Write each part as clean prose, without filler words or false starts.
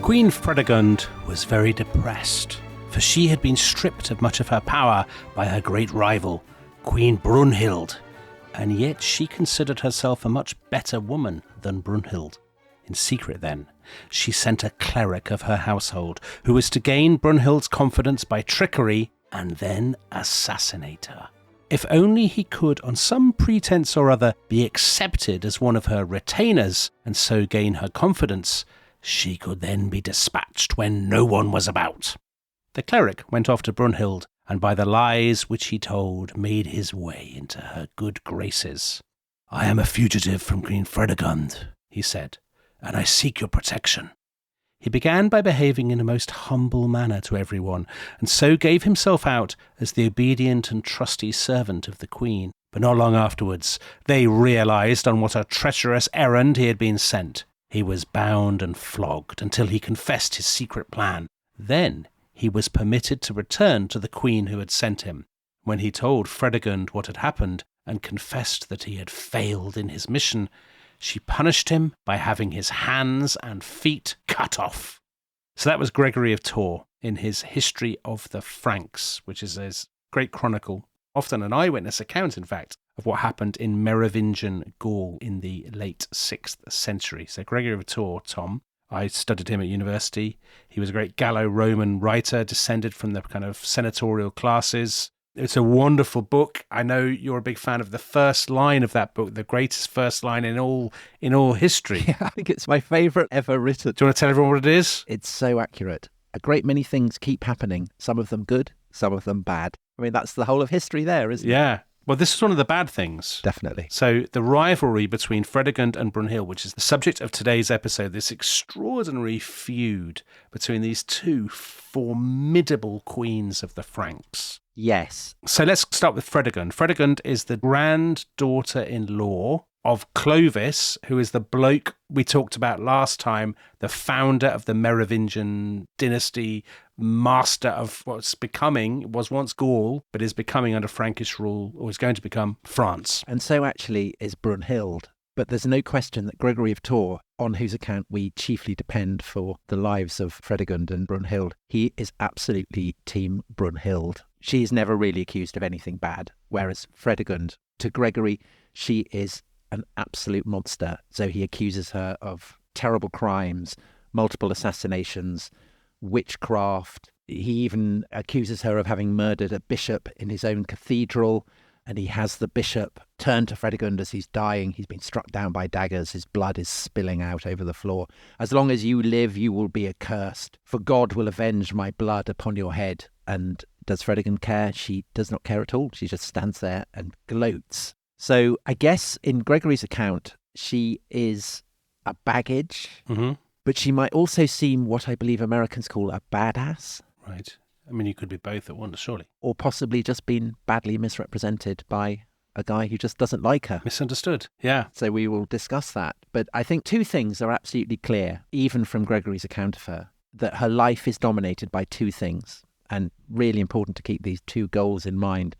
Queen Fredegund was very depressed, for she had been stripped of much of her power by her great rival, Queen Brunhild, and yet she considered herself a much better woman than Brunhild. In secret, then, she sent a cleric of her household who was to gain Brunhild's confidence by trickery and then assassinate her. If only he could, on some pretense or other, be accepted as one of her retainers and so gain her confidence, she could then be dispatched when no one was about. The cleric went off to Brunhild, and by the lies which he told, made his way into her good graces. "I am a fugitive from Queen Fredegund," he said, "and I seek your protection." He began by behaving in a most humble manner to everyone, and so gave himself out as the obedient and trusty servant of the Queen. But not long afterwards, they realised on what a treacherous errand he had been sent. He was bound and flogged until he confessed his secret plan. Then he was permitted to return to the Queen who had sent him. When he told Fredegund what had happened and confessed that he had failed in his mission, she punished him by having his hands and feet cut off. So that was Gregory of Tours in his History of the Franks, which is his great chronicle, often an eyewitness account, in fact, of what happened in Merovingian Gaul in the late 6th century. So Gregory of Tours, Tom, I studied him at university. He was a great Gallo-Roman writer, descended from the kind of senatorial classes. It's a wonderful book. I know you're a big fan of the first line of that book, the greatest first line in all history. Yeah, I think it's my favourite ever written. Do you want to tell everyone what it is? It's so accurate. A great many things keep happening, some of them good, some of them bad. I mean, that's the whole of history there, isn't it? Yeah. Well, this is one of the bad things. Definitely. So the rivalry between Fredegund and Brunhild, which is the subject of today's episode, this extraordinary feud between these two formidable queens of the Franks. Yes. So let's start with Fredegund. Fredegund is the granddaughter-in-law of Clovis, who is the bloke we talked about last time, the founder of the Merovingian dynasty, master of was once Gaul, but is becoming under Frankish rule, or is going to become France. And so actually is Brunhild. But there's no question that Gregory of Tours, on whose account we chiefly depend for the lives of Fredegund and Brunhild, he is absolutely team Brunhild. She is never really accused of anything bad, whereas Fredegund, to Gregory, she is an absolute monster. So he accuses her of terrible crimes, multiple assassinations, witchcraft. He even accuses her of having murdered a bishop in his own cathedral, and he has the bishop turn to Fredegund as he's dying. He's been struck down by daggers. His blood is spilling out over the floor. "As long as you live, you will be accursed, for God will avenge my blood upon your head." And does Fredegund care? She does not care at all. She just stands there and gloats. So I guess in Gregory's account, she is a baggage, but she might also seem what I believe Americans call a badass. Right. I mean, you could be both at once, surely. Or possibly just been badly misrepresented by a guy who just doesn't like her. Misunderstood, yeah. So we will discuss that. But I think two things are absolutely clear, even from Gregory's account of her, that her life is dominated by two things, and really important to keep these two goals in mind.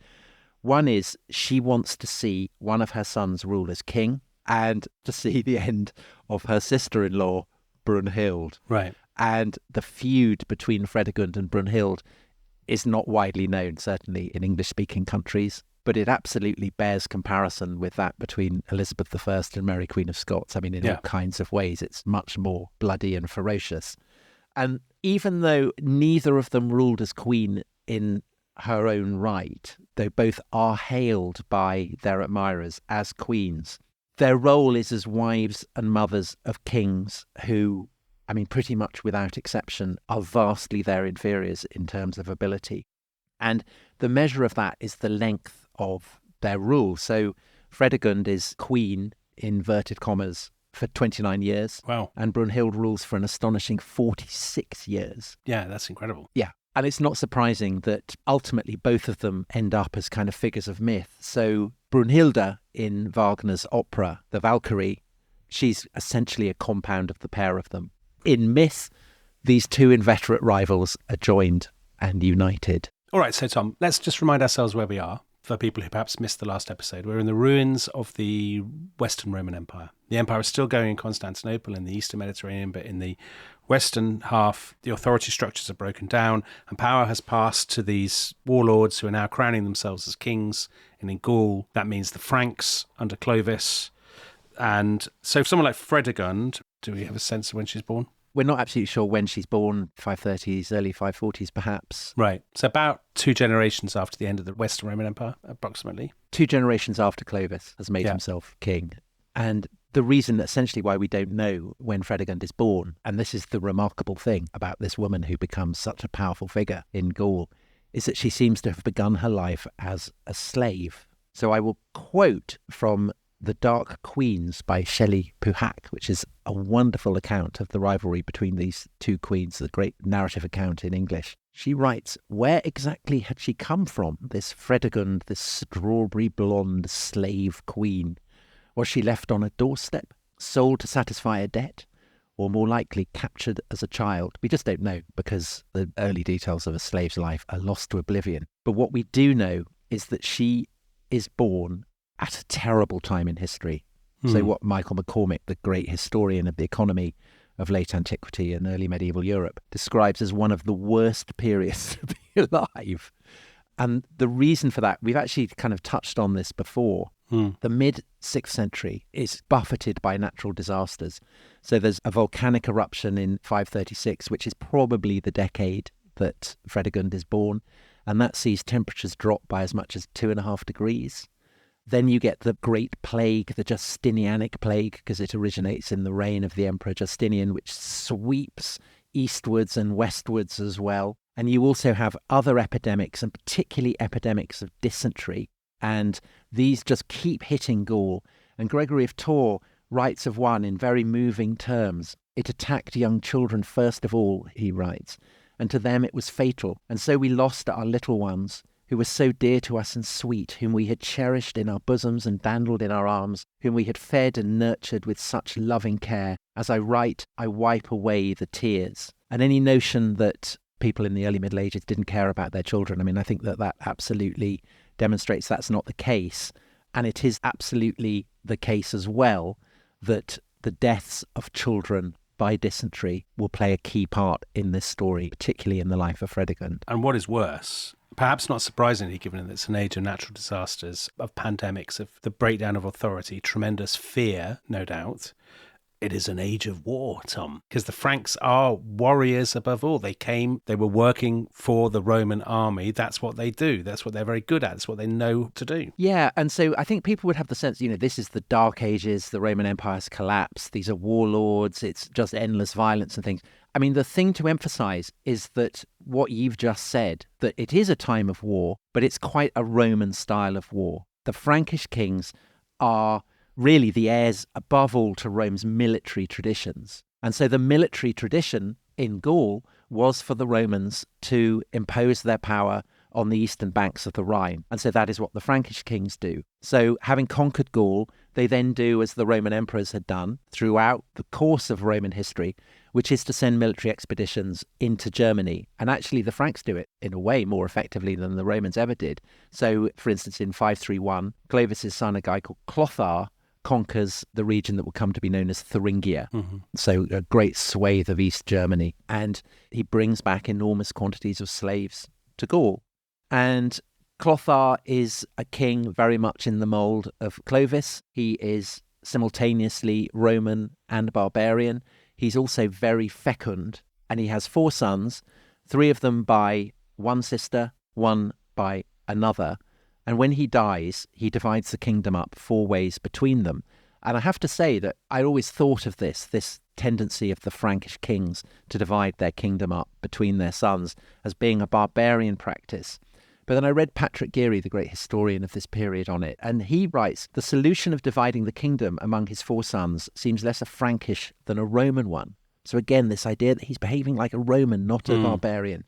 One is she wants to see one of her sons rule as king and to see the end of her sister-in-law, Brunhild. Right. And the feud between Fredegund and Brunhild is not widely known, certainly in English-speaking countries, but it absolutely bears comparison with that between Elizabeth I and Mary Queen of Scots. I mean, in all kinds of ways, it's much more bloody and ferocious. And even though neither of them ruled as queen in her own right, though both are hailed by their admirers as queens, their role is as wives and mothers of kings who, I mean, pretty much without exception, are vastly their inferiors in terms of ability. And the measure of that is the length of their rule. So Fredegund is queen, inverted commas, for 29 years. Wow. And Brunhild rules for an astonishing 46 years. Yeah, that's incredible. Yeah. And it's not surprising that ultimately both of them end up as kind of figures of myth. So Brunhilde in Wagner's opera, The Valkyrie, she's essentially a compound of the pair of them. In myth, these two inveterate rivals are joined and united. All right, so Tom, let's just remind ourselves where we are for people who perhaps missed the last episode. We're in the ruins of the Western Roman Empire. The empire was still going in Constantinople in the eastern Mediterranean, but in the western half, the authority structures are broken down and power has passed to these warlords who are now crowning themselves as kings. And in Gaul, that means the Franks under Clovis. And so someone like Fredegund, do we have a sense of when she's born? We're not absolutely sure when she's born, 530s, early 540s perhaps. Right. So about 2 generations after the end of the Western Roman Empire, approximately. 2 generations after Clovis has made himself king. And the reason essentially why we don't know when Fredegund is born, and this is the remarkable thing about this woman who becomes such a powerful figure in Gaul, is that she seems to have begun her life as a slave. So I will quote from The Dark Queens by Shelley Puhack, which is a wonderful account of the rivalry between these 2 queens, the great narrative account in English. She writes, where exactly had she come from, this Fredegund, this strawberry blonde slave queen? Was she left on a doorstep, sold to satisfy a debt, or more likely captured as a child? We just don't know because the early details of a slave's life are lost to oblivion. But what we do know is that she is born at a terrible time in history. So what Michael McCormick, the great historian of the economy of late antiquity and early medieval Europe, describes as one of the worst periods to be alive. And the reason for that, we've actually kind of touched on this before. The mid-6th century is buffeted by natural disasters. So there's a volcanic eruption in 536, which is probably the decade that Fredegund is born, and that sees temperatures drop by as much as 2.5 degrees. Then you get the Great Plague, the Justinianic plague, because it originates in the reign of the Emperor Justinian, which sweeps eastwards and westwards as well. And you also have other epidemics, and particularly epidemics of dysentery. And these just keep hitting Gaul. And Gregory of Tours writes of one in very moving terms. It attacked young children first of all, he writes, and to them it was fatal. And so we lost our little ones, who were so dear to us and sweet, whom we had cherished in our bosoms and dandled in our arms, whom we had fed and nurtured with such loving care. As I write, I wipe away the tears. And any notion that people in the early Middle Ages didn't care about their children, I mean, I think that absolutely demonstrates that's not the case. And it is absolutely the case as well that the deaths of children by dysentery will play a key part in this story, particularly in the life of Fredegund. And what is worse, perhaps not surprisingly, given that it's an age of natural disasters, of pandemics, of the breakdown of authority, tremendous fear, no doubt, it is an age of war, Tom, because the Franks are warriors above all. They were working for the Roman army. That's what they do. That's what they're very good at. That's what they know to do. Yeah, and so I think people would have the sense, this is the Dark Ages, the Roman Empire's collapse, these are warlords, it's just endless violence and things. I mean, the thing to emphasize is that what you've just said, that it is a time of war, but it's quite a Roman style of war. The Frankish kings are really the heirs above all to Rome's military traditions. And so the military tradition in Gaul was for the Romans to impose their power on the eastern banks of the Rhine. And so that is what the Frankish kings do. So having conquered Gaul, they then do as the Roman emperors had done throughout the course of Roman history, which is to send military expeditions into Germany. And actually the Franks do it in a way more effectively than the Romans ever did. So, for instance, in 531, Clovis's son, a guy called Clothar, conquers the region that will come to be known as Thuringia. So a great swathe of East Germany. And he brings back enormous quantities of slaves to Gaul. And Clothar is a king very much in the mould of Clovis. He is simultaneously Roman and barbarian. He's also very fecund, and he has 4 sons, 3 of them by one sister, 1 by another. And when he dies, he divides the kingdom up 4 ways between them. And I have to say that I always thought of this tendency of the Frankish kings to divide their kingdom up between their sons as being a barbarian practice. But then I read Patrick Geary, the great historian of this period, on it, and he writes, the solution of dividing the kingdom among his 4 sons seems less a Frankish than a Roman one. So again, this idea that he's behaving like a Roman, not a barbarian.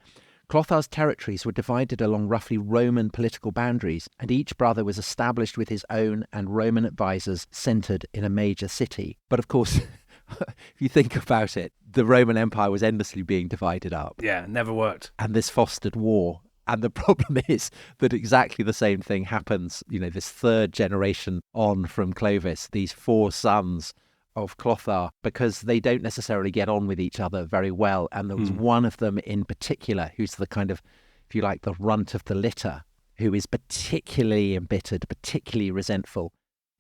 Clothar's territories were divided along roughly Roman political boundaries, and each brother was established with his own and Roman advisors centred in a major city. But of course, if you think about it, the Roman Empire was endlessly being divided up. Yeah, never worked. And this fostered war. And the problem is that exactly the same thing happens, this 3rd generation on from Clovis. These 4 sons of Clothar because they don't necessarily get on with each other very well. And there was one of them in particular who's the kind of, if you like, the runt of the litter, who is particularly embittered, particularly resentful.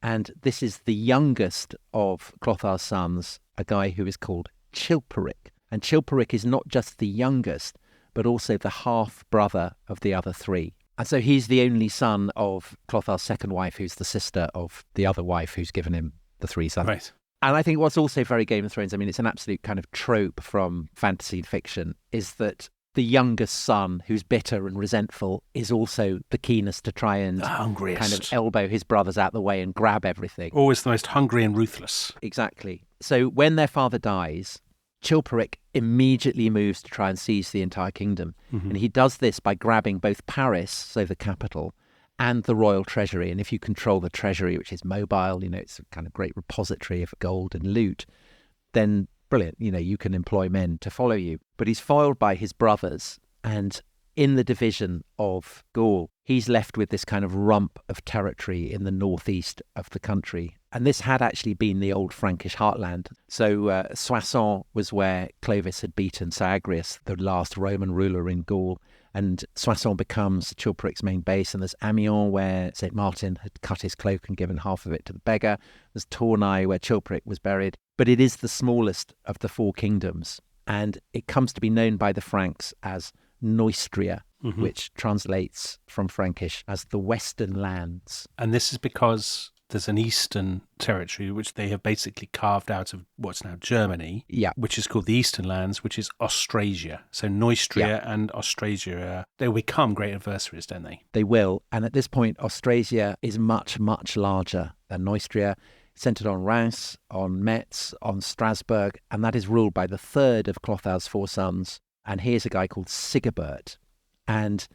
And this is the youngest of Clothar's sons, a guy who is called Chilperic. And Chilperic is not just the youngest, but also the half-brother of the other three. And so he's the only son of Clothar's second wife, who's the sister of the other wife who's given him the three sons. Right. And I think what's also very Game of Thrones, I mean, it's an absolute kind of trope from fantasy fiction, is that the youngest son, who's bitter and resentful, is also the keenest to try and kind of elbow his brothers out the way and grab everything. Always the most hungry and ruthless. Exactly. So when their father dies, Chilperic immediately moves to try and seize the entire kingdom. And he does this by grabbing both Paris, so the capital, and the royal treasury. And if you control the treasury, which is mobile, it's a kind of great repository of gold and loot, then brilliant, you can employ men to follow you. But he's foiled by his brothers, and in the division of Gaul, he's left with this kind of rump of territory in the northeast of the country. And this had actually been the old Frankish heartland. So Soissons was where Clovis had beaten Syagrius, the last Roman ruler in Gaul. And Soissons becomes Chilperic's main base. And there's Amiens, where St. Martin had cut his cloak and given half of it to the beggar. There's Tournai, where Chilperic was buried. But it is the smallest of the four kingdoms. And it comes to be known by the Franks as Neustria, which translates from Frankish as the Western Lands. And this is because there's an eastern territory which they have basically carved out of what's now Germany, which is called the Eastern Lands, which is Austrasia. So Neustria and Austrasia, they'll become great adversaries, don't they? They will. And at this point, Austrasia is much, much larger than Neustria, centred on Reims, on Metz, on Strasbourg, and that is ruled by the third of Clothar's four sons. And here's a guy called Sigebert. And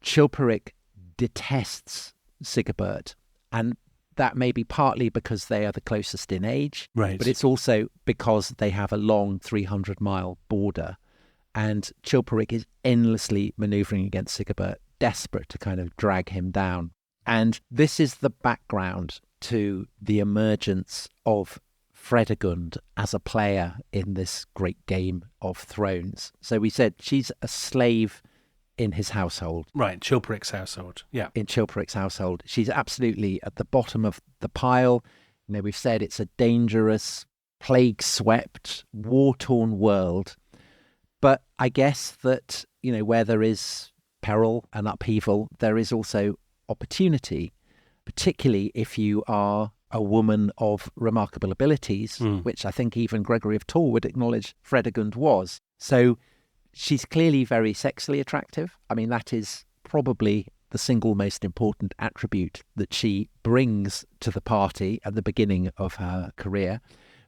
Chilperic detests Sigebert. And that may be partly because they are the closest in age, right? But it's also because they have a long 300-mile border. And Chilperic is endlessly manoeuvring against Sigebert, desperate to kind of drag him down. And this is the background to the emergence of Fredegund as a player in this great Game of Thrones. So we said she's a slave in his household. Right, Chilperic's household, yeah. In Chilperic's household. She's absolutely at the bottom of the pile. We've said it's a dangerous, plague-swept, war-torn world. But I guess that, where there is peril and upheaval, there is also opportunity, particularly if you are a woman of remarkable abilities, which I think even Gregory of Tours would acknowledge Fredegund was. So she's clearly very sexually attractive. I mean, that is probably the single most important attribute that she brings to the party at the beginning of her career.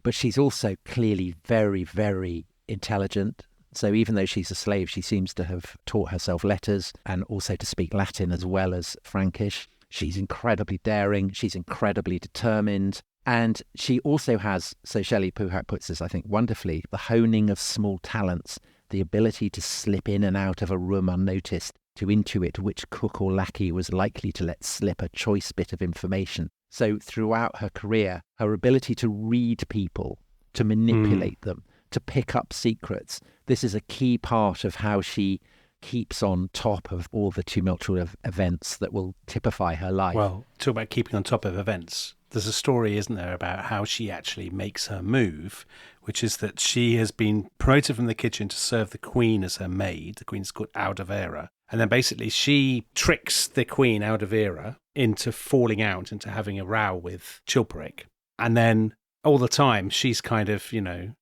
But she's also clearly very, very intelligent. So even though she's a slave, she seems to have taught herself letters and also to speak Latin as well as Frankish. She's incredibly daring. She's incredibly determined. And she also has, so Shelley Puhat puts this, I think, wonderfully, the honing of small talents, the ability to slip in and out of a room unnoticed, to intuit which cook or lackey was likely to let slip a choice bit of information. So throughout her career, her ability to read people, to manipulate them, to pick up secrets, this is a key part of how she keeps on top of all the tumultuous events that will typify her life. Well, talk about keeping on top of events. There's a story, isn't there, about how she actually makes her move, which is that she has been promoted from the kitchen to serve the queen as her maid. The queen's called Audovera. And then basically she tricks the queen, Audovera, into falling out, into having a row with Chilperic. And then all the time, she's kind of,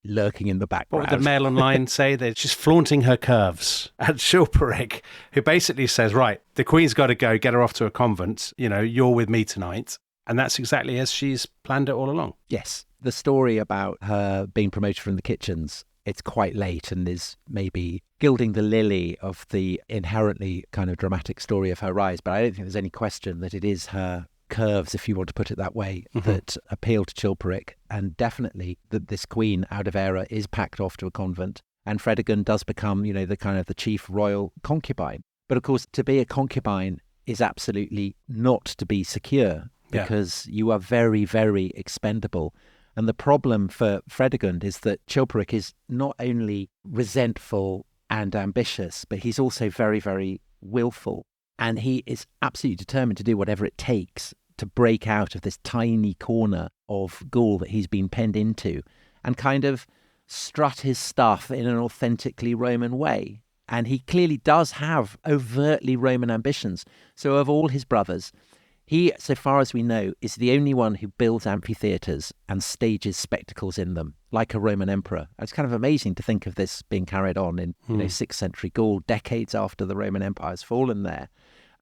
lurking in the background. What would the Mail Online say? They're just flaunting her curves at Chilperic, who basically says, right, the Queen's got to go, get her off to a convent, you're with me tonight. And that's exactly as she's planned it all along. Yes. The story about her being promoted from the kitchens, it's quite late and is maybe gilding the lily of the inherently kind of dramatic story of her rise. But I don't think there's any question that it is her curves, if you want to put it that way, that appeal to Chilperic, and definitely that this queen, Audovera, is packed off to a convent, and Fredegund does become, the kind of the chief royal concubine. But of course, to be a concubine is absolutely not to be secure, because you are very, very expendable. And the problem for Fredegund is that Chilperic is not only resentful and ambitious, but he's also very, very willful. And he is absolutely determined to do whatever it takes to break out of this tiny corner of Gaul that he's been penned into and kind of strut his stuff in an authentically Roman way. And he clearly does have overtly Roman ambitions. So of all his brothers, he, so far as we know, is the only one who builds amphitheatres and stages spectacles in them, like a Roman emperor. It's kind of amazing to think of this being carried on in 6th century Gaul, decades after the Roman Empire has fallen there.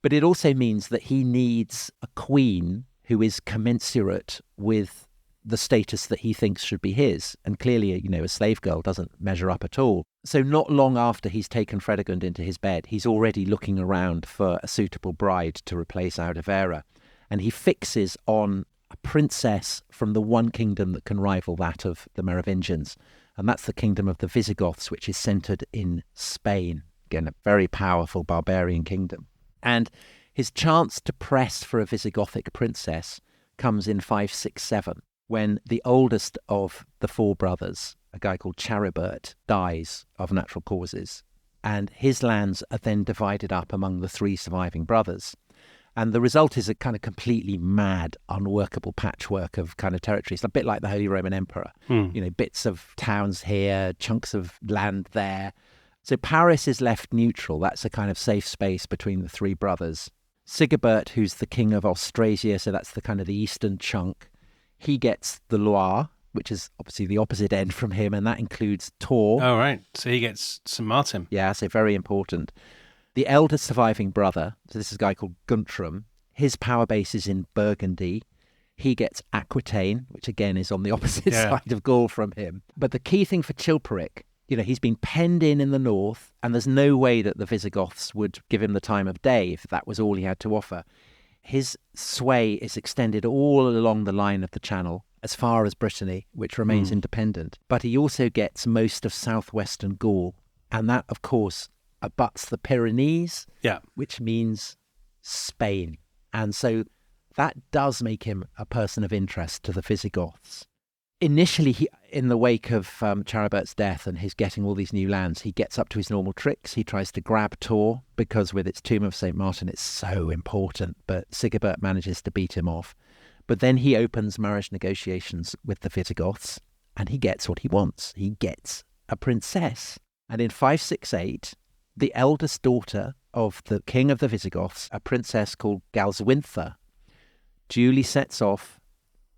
But it also means that he needs a queen who is commensurate with the status that he thinks should be his. And clearly, a slave girl doesn't measure up at all. So not long after he's taken Fredegund into his bed, he's already looking around for a suitable bride to replace Audovera. And he fixes on a princess from the one kingdom that can rival that of the Merovingians. And that's the kingdom of the Visigoths, which is centred in Spain. Again, a very powerful barbarian kingdom. And his chance to press for a Visigothic princess comes in 567, when the oldest of the four brothers, a guy called Chilperic, dies of natural causes. And his lands are then divided up among the three surviving brothers. And the result is a kind of completely mad, unworkable patchwork of kind of territories, a bit like the Holy Roman Emperor. Bits of towns here, chunks of land there. So Paris is left neutral. That's a kind of safe space between the three brothers. Sigebert, who's the king of Austrasia, so that's the kind of the eastern chunk, he gets the Loire, which is obviously the opposite end from him, and that includes Tours. Oh, right. So he gets St. Martin. Yeah, so very important. The eldest surviving brother, so this is a guy called Guntram, his power base is in Burgundy. He gets Aquitaine, which again is on the opposite side of Gaul from him. But the key thing for Chilperic, he's been penned in the north, and there's no way that the Visigoths would give him the time of day if that was all he had to offer. His sway is extended all along the line of the Channel, as far as Brittany, which remains independent. But he also gets most of southwestern Gaul, and that, of course, abuts the Pyrenees, which means Spain. And so that does make him a person of interest to the Visigoths. Initially, in the wake of Charibert's death and his getting all these new lands, he gets up to his normal tricks. He tries to grab Tours because with its tomb of St. Martin, it's so important. But Sigebert manages to beat him off. But then he opens marriage negotiations with the Visigoths and he gets what he wants. He gets a princess. And in 568, the eldest daughter of the king of the Visigoths, a princess called Galswintha, duly sets off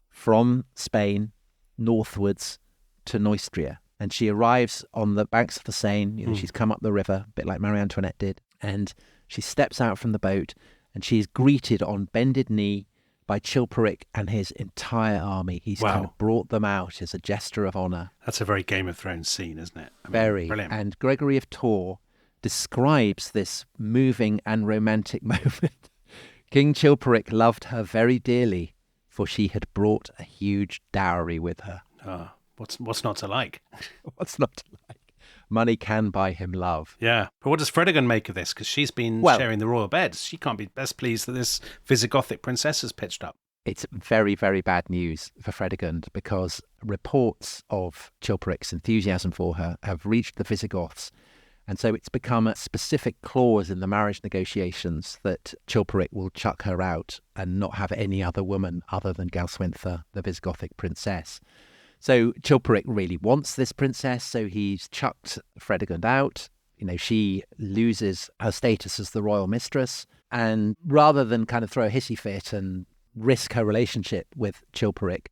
from Spain northwards to Neustria. And she arrives on the banks of the Seine. She's come up the river, a bit like Marie Antoinette did. And she steps out from the boat and she's greeted on bended knee by Chilperic and his entire army. He's kind of brought them out as a gesture of honour. That's a very Game of Thrones scene, isn't it? Very. Brilliant. And Gregory of Tours describes this moving and romantic moment. King Chilperic loved her very dearly, for she had brought a huge dowry with her. What's not to like? What's not to like? Money can buy him love. Yeah. But what does Fredegund make of this? Because she's been sharing the royal bed. She can't be best pleased that this Visigothic princess has pitched up. It's very, very bad news for Fredegund because reports of Chilperic's enthusiasm for her have reached the Visigoths. And so it's become a specific clause in the marriage negotiations that Chilperic will chuck her out and not have any other woman other than Galswintha, the Visigothic princess. So Chilperic really wants this princess, so he's chucked Fredegund out. She loses her status as the royal mistress. And rather than kind of throw a hissy fit and risk her relationship with Chilperic,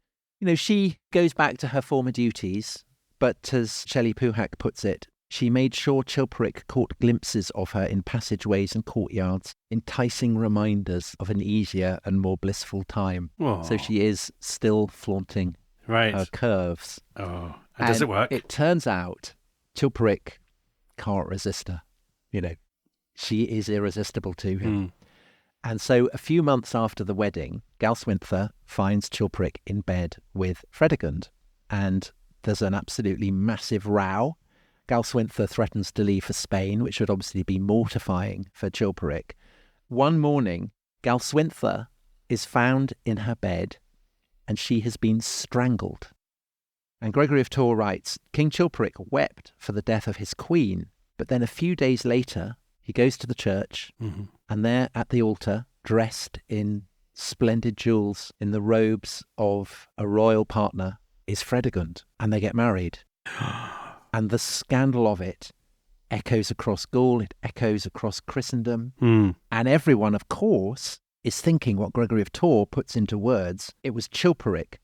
she goes back to her former duties. But as Shelley Puhack puts it, she made sure Chilperic caught glimpses of her in passageways and courtyards, enticing reminders of an easier and more blissful time. Aww. So she is still flaunting her curves. Oh, and does it work? It turns out Chilperic can't resist her. She is irresistible to him. And so a few months after the wedding, Galswintha finds Chilperic in bed with Fredegund. And there's an absolutely massive row. Galswintha threatens to leave for Spain, which would obviously be mortifying for Chilperic. One morning, Galswintha is found in her bed and she has been strangled. And Gregory of Tours writes, King Chilperic wept for the death of his queen, but then a few days later, he goes to the church, and there at the altar, dressed in splendid jewels, in the robes of a royal partner, is Fredegund, and they get married. And the scandal of it echoes across Gaul, it echoes across Christendom, and everyone, of course, is thinking what Gregory of Tours puts into words. It was Chilperic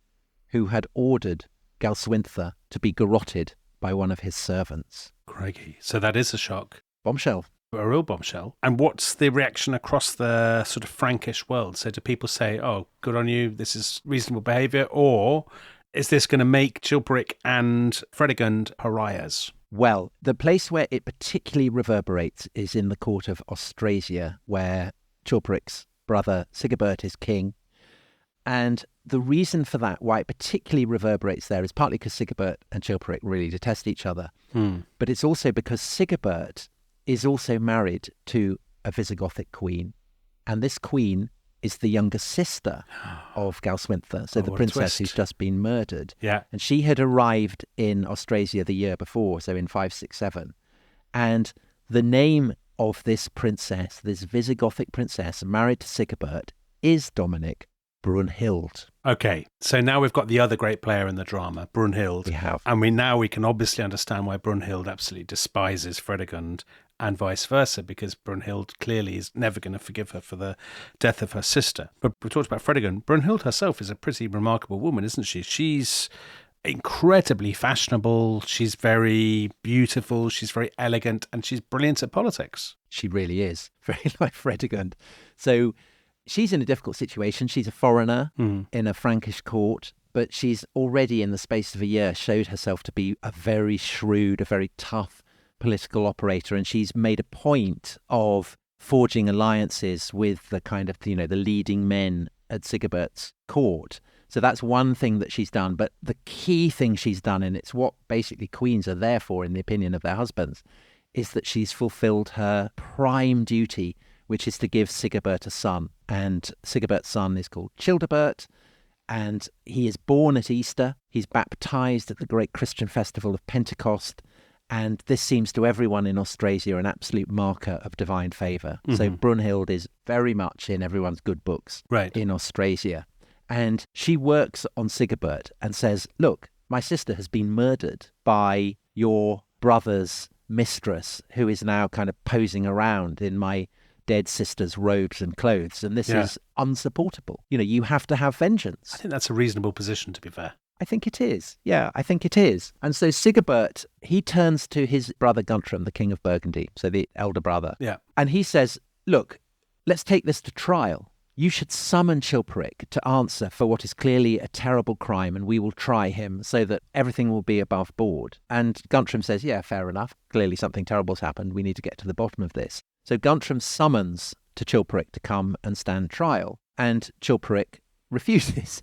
who had ordered Galswintha to be garroted by one of his servants. Crikey. So that is a shock. Bombshell. A real bombshell. And what's the reaction across the sort of Frankish world? So do people say, oh, good on you, this is reasonable behaviour? Or is this going to make Chilperic and Fredegund pariahs? Well, the place where it particularly reverberates is in the court of Austrasia, where Chilperic's brother Sigebert is king. And the reason for that, why it particularly reverberates there, is partly because Sigebert and Chilperic really detest each other. But it's also because Sigebert is also married to a Visigothic queen. And this queen is the younger sister of Galswintha, so the princess who's just been murdered. Yeah. And she had arrived in Austrasia the year before, so in 567. And the name of this princess, this Visigothic princess married to Sigebert, is, Dominic, Brunhild. Okay, so now we've got the other great player in the drama, Brunhild. We have. And we can obviously understand why Brunhild absolutely despises Fredegund and vice versa, because Brunhild clearly is never going to forgive her for the death of her sister. But we talked about Fredegund. Brunhild herself is a pretty remarkable woman, isn't she? She's incredibly fashionable, she's very beautiful, she's very elegant, and she's brilliant at politics. She really is, very like Fredegund. So she's in a difficult situation. She's a foreigner in a Frankish court, but she's already in the space of a year showed herself to be a very shrewd, a very tough political operator, and she's made a point of forging alliances with the kind of, the leading men at Sigebert's court. So that's one thing that she's done. But the key thing she's done, and it's what basically queens are there for in the opinion of their husbands, is that she's fulfilled her prime duty, which is to give Sigebert a son. And Sigebert's son is called Childebert, and he is born at Easter. He's baptized at the great Christian festival of Pentecost. And this seems to everyone in Austrasia an absolute marker of divine favour. So Brunhild is very much in everyone's good books in Austrasia. And she works on Sigebert and says, look, my sister has been murdered by your brother's mistress, who is now kind of posing around in my dead sister's robes and clothes. And this is unsupportable. You have to have vengeance. I think that's a reasonable position, to be fair. I think it is. Yeah, I think it is. And so Sigebert, he turns to his brother Guntram, the king of Burgundy, so the elder brother. Yeah. And he says, look, let's take this to trial. You should summon Chilperic to answer for what is clearly a terrible crime, and we will try him so that everything will be above board. And Guntram says, yeah, fair enough. Clearly something terrible's happened. We need to get to the bottom of this. So Guntram summons to Chilperic to come and stand trial, and Chilperic refuses.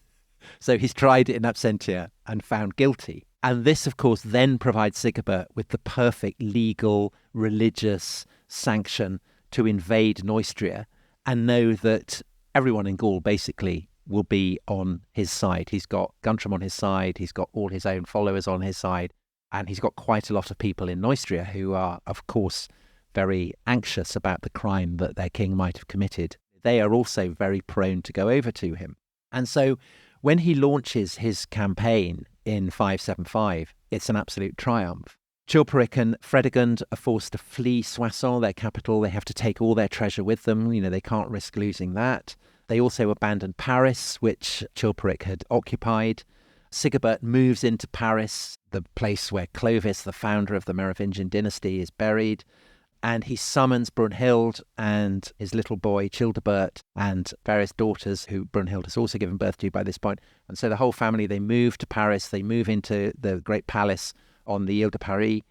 So he's tried in absentia and found guilty. And this, of course, then provides Sigebert with the perfect legal, religious sanction to invade Neustria and know that everyone in Gaul basically will be on his side. He's got Guntram on his side, he's got all his own followers on his side, and he's got quite a lot of people in Neustria who are, of course, very anxious about the crime that their king might have committed. They are also very prone to go over to him. And so when he launches his campaign in 575, it's an absolute triumph. Chilperic and Fredegund are forced to flee Soissons, their capital. They have to take all their treasure with them. They can't risk losing that. They also abandon Paris, which Chilperic had occupied. Sigebert moves into Paris, the place where Clovis, the founder of the Merovingian dynasty, is buried. And he summons Brunhild and his little boy Childebert and various daughters who Brunhild has also given birth to by this point. And so the whole family, they move to Paris. They move into the great palace on the Ile de Paris.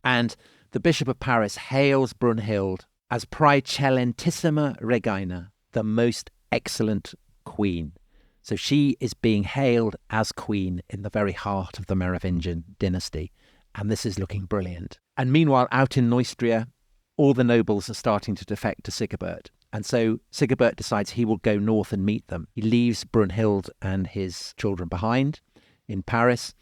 And the Bishop of Paris hails Brunhild as praecellentissima regina, the most excellent queen. So she is being hailed as queen in the very heart of the Merovingian dynasty. And this is looking brilliant. And meanwhile, out in Neustria, all the nobles are starting to defect to Sigebert. And so Sigebert decides he will go north and meet them. He leaves Brunhild and his children behind in Paris.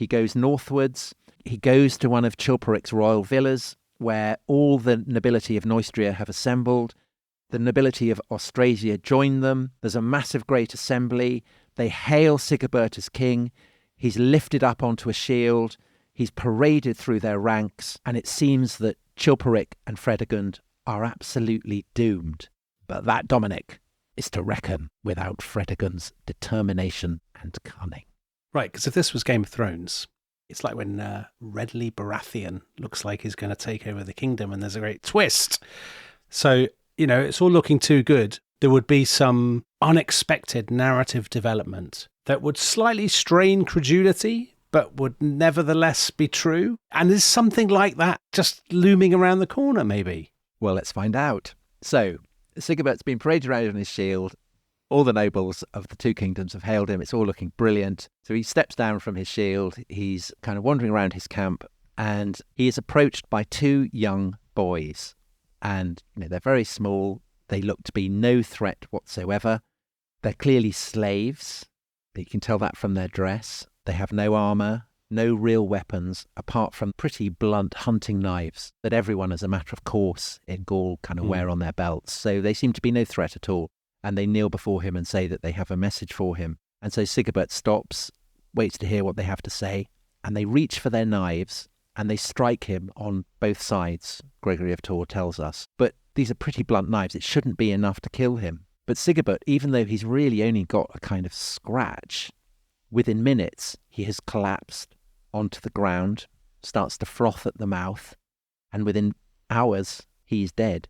He goes northwards. He goes to one of Chilperic's royal villas where all the nobility of Neustria have assembled. The nobility of Austrasia join them. There's a massive great assembly. They hail Sigebert as king. He's lifted up onto a shield. He's paraded through their ranks. And it seems that Chilperic and Fredegund are absolutely doomed. But that, Dominic, is to reckon without Fredegund's determination and cunning. Right, because if this was Game of Thrones, it's like when Redley Baratheon looks like he's going to take over the kingdom and there's a great twist. So, it's all looking too good. There would be some unexpected narrative development that would slightly strain credulity, but would nevertheless be true. And is something like that just looming around the corner, maybe? Well, let's find out. So, Sigebert's been paraded around on his shield. All the nobles of the two kingdoms have hailed him. It's all looking brilliant. So he steps down from his shield. He's kind of wandering around his camp, and he is approached by two young boys. And, they're very small. They look to be no threat whatsoever. They're clearly slaves. You can tell that from their dress. They have no armour, no real weapons, apart from pretty blunt hunting knives that everyone, as a matter of course, in Gaul kind of wear on their belts. So they seem to be no threat at all. And they kneel before him and say that they have a message for him. And so Sigebert stops, waits to hear what they have to say, and they reach for their knives, and they strike him on both sides, Gregory of Tours tells us. But these are pretty blunt knives. It shouldn't be enough to kill him. But Sigebert, even though he's really only got a kind of scratch, within minutes he has collapsed onto the ground, starts to froth at the mouth, and within hours he's dead.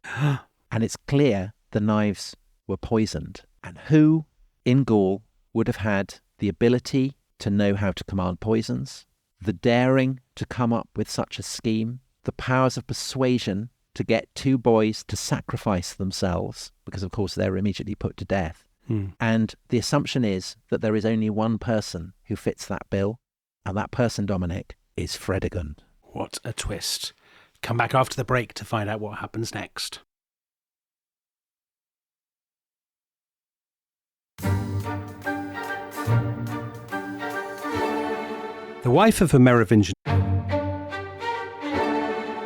And it's clear the knives were poisoned. And who in Gaul would have had the ability to know how to command poisons, the daring to come up with such a scheme, the powers of persuasion to get two boys to sacrifice themselves, because of course they're immediately put to death. And the assumption is that there is only one person who fits that bill, and that person, Dominic, is Fredegund. What a twist. Come back after the break to find out what happens next. The wife of a Merovingian.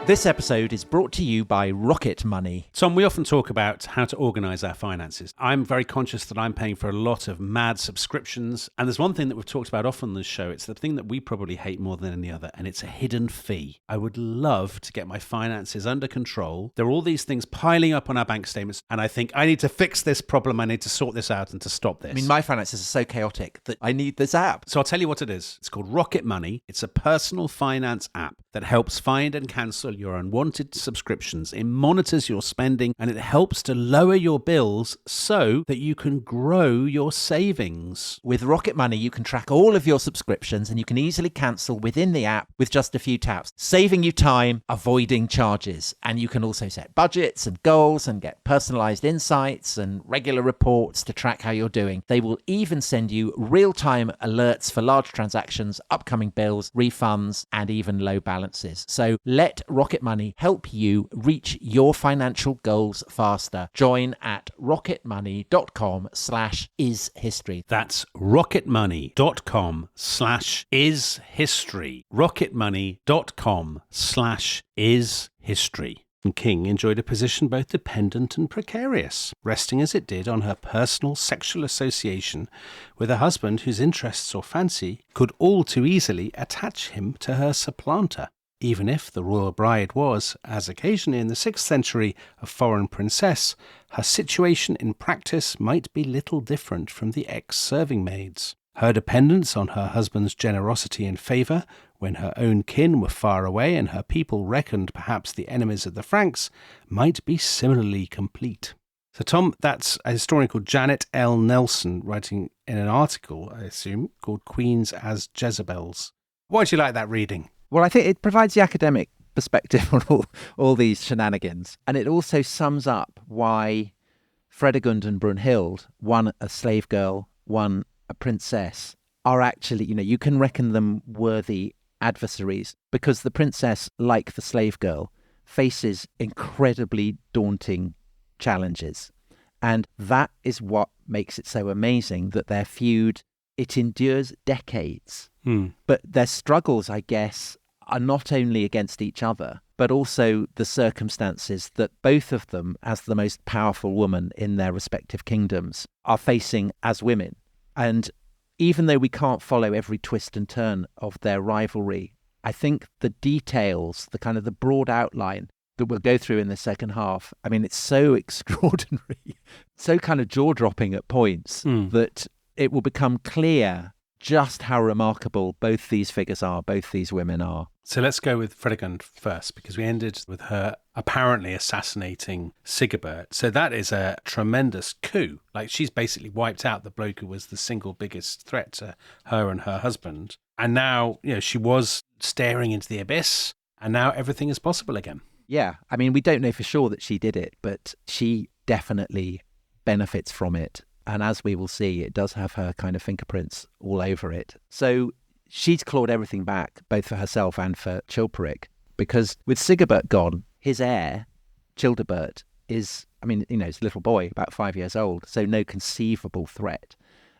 This episode is brought to you by Rocket Money. Tom, we often talk about how to organise our finances. I'm very conscious that I'm paying for a lot of mad subscriptions. And there's one thing that we've talked about often on this show. It's the thing that we probably hate more than any other, and it's a hidden fee. I would love to get my finances under control. There are all these things piling up on our bank statements, and I think I need to fix this problem. I need to sort this out and to stop this. I mean, my finances are so chaotic that I need this app. So I'll tell you what it is. It's called Rocket Money. It's a personal finance app that helps find and cancel your unwanted subscriptions. It monitors your spending, and it helps to lower your bills so that you can grow your savings. With Rocket Money, you can track all of your subscriptions, and you can easily cancel within the app with just a few taps, saving you time, avoiding charges. And you can also set budgets and goals and get personalized insights and regular reports to track how you're doing. They will even send you real-time alerts for large transactions, upcoming bills, refunds, and even low balances. So let Rocket Money help you reach your financial goals faster. Join at rocketmoney.com/ishistory. That's rocketmoney.com/ishistory. rocketmoney.com/ishistory. And King enjoyed a position both dependent and precarious, resting as it did on her personal sexual association with a husband whose interests or fancy could all too easily attach him to her supplanter. Even if the royal bride was, as occasionally in the 6th century, a foreign princess, her situation in practice might be little different from the ex-serving maids. Her dependence on her husband's generosity and favour, when her own kin were far away and her people reckoned perhaps the enemies of the Franks, might be similarly complete. So, Tom, that's a historian called Janet L. Nelson writing in an article, I assume, called Queens as Jezebels. Why do you like that reading? Well, I think it provides the academic perspective on all these shenanigans. And it also sums up why Fredegund and Brunhild, one a slave girl, one a princess, are actually, you can reckon them worthy adversaries, because the princess, like the slave girl, faces incredibly daunting challenges. And that is what makes it so amazing that their feud, it endures decades. But their struggles, I guess, are not only against each other, but also the circumstances that both of them, as the most powerful woman in their respective kingdoms, are facing as women. And even though we can't follow every twist and turn of their rivalry, I think the details, the kind of the broad outline that we'll go through in the second half, I mean, it's so extraordinary, so kind of jaw-dropping at points that it will become clear just how remarkable both these figures are, both these women are. So let's go with Fredegund first, because we ended with her apparently assassinating Sigebert. So that is a tremendous coup. Like, she's basically wiped out the bloke who was the single biggest threat to her and her husband. And now, she was staring into the abyss, and now everything is possible again. Yeah, I mean, we don't know for sure that she did it, but she definitely benefits from it. And as we will see, it does have her kind of fingerprints all over it. So she's clawed everything back, both for herself and for Chilperic, because with Sigebert gone, his heir, Childebert, is, he's a little boy, about 5 years old, so no conceivable threat.